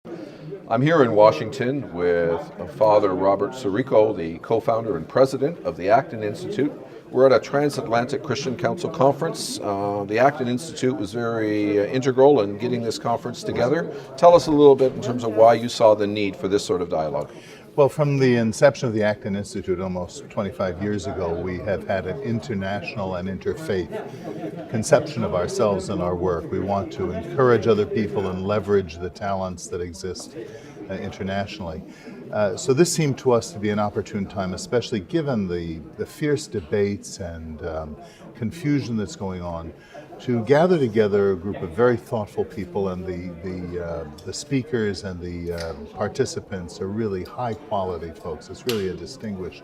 I'm here in Washington with Father Robert Sirico, the co-founder and president of the Acton Institute. We're at a Transatlantic Christian Council conference. The Acton Institute was very integral in getting this conference together. Tell us a little bit in terms of why you saw the need for this sort of dialogue. Well, from the inception of the Acton Institute almost 25 years ago, we have had an international and interfaith conception of ourselves and our work. We want to encourage other people and leverage the talents that exist internationally. So this seemed to us to be an opportune time, especially given the fierce debates and confusion that's going on, to gather together a group of very thoughtful people, and the speakers and the participants are really high quality folks. It's really a distinguished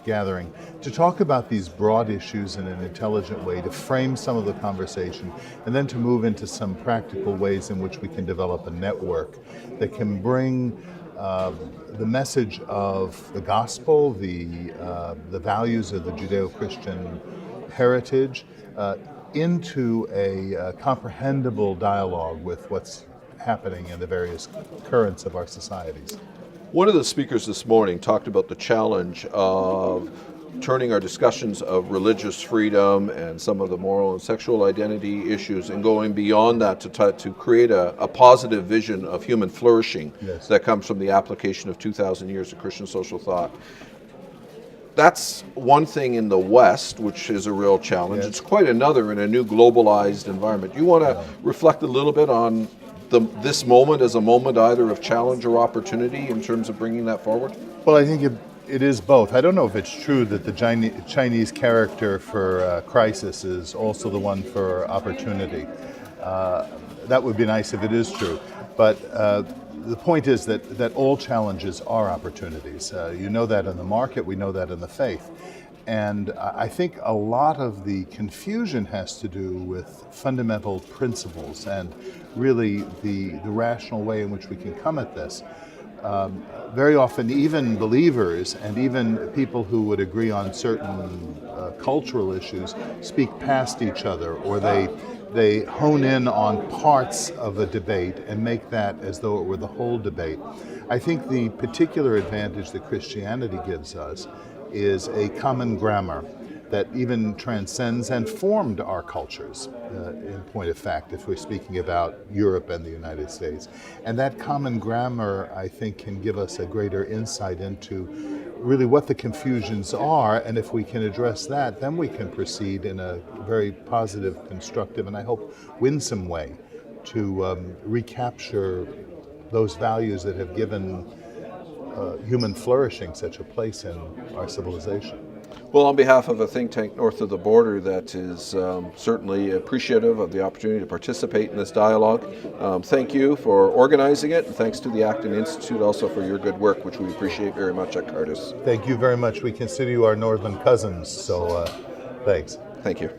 gathering to talk about these broad issues in an intelligent way, to frame some of the conversation, and then to move into some practical ways in which we can develop a network that can bring the message of the gospel, the values of the Judeo-Christian heritage, into a comprehensible dialogue with what's happening in the various currents of our societies. One of the speakers this morning talked about the challenge of turning our discussions of religious freedom and some of the moral and sexual identity issues and going beyond that to create a positive vision of human flourishing. Yes. That comes from the application of 2,000 years of Christian social thought. That's one thing in the West, which is a real challenge. Yes. It's quite another in a new globalized environment. You want to reflect a little bit on this moment as a moment either of challenge or opportunity in terms of bringing that forward? Well, I think it is both. I don't know if it's true that the Chinese character for crisis is also the one for opportunity. That would be nice if it is true. But the point is that all challenges are opportunities. You know that in the market, we know that in the faith. And I think a lot of the confusion has to do with fundamental principles and really the rational way in which we can come at this. Very often, even believers and even people who would agree on certain cultural issues speak past each other, or they hone in on parts of a debate and make that as though it were the whole debate. I think the particular advantage that Christianity gives us is a common grammar that even transcends and formed our cultures, in point of fact, if we're speaking about Europe and the United States. And that common grammar, I think, can give us a greater insight into really what the confusions are, and if we can address that, then we can proceed in a very positive, constructive, and I hope winsome way to recapture those values that have given human flourishing such a place in our civilization. Well, on behalf of a think tank north of the border that is certainly appreciative of the opportunity to participate in this dialogue, thank you for organizing it, and thanks to the Acton Institute also for your good work, which we appreciate very much at Cardus. Thank you very much. We consider you our northern cousins, so thanks. Thank you.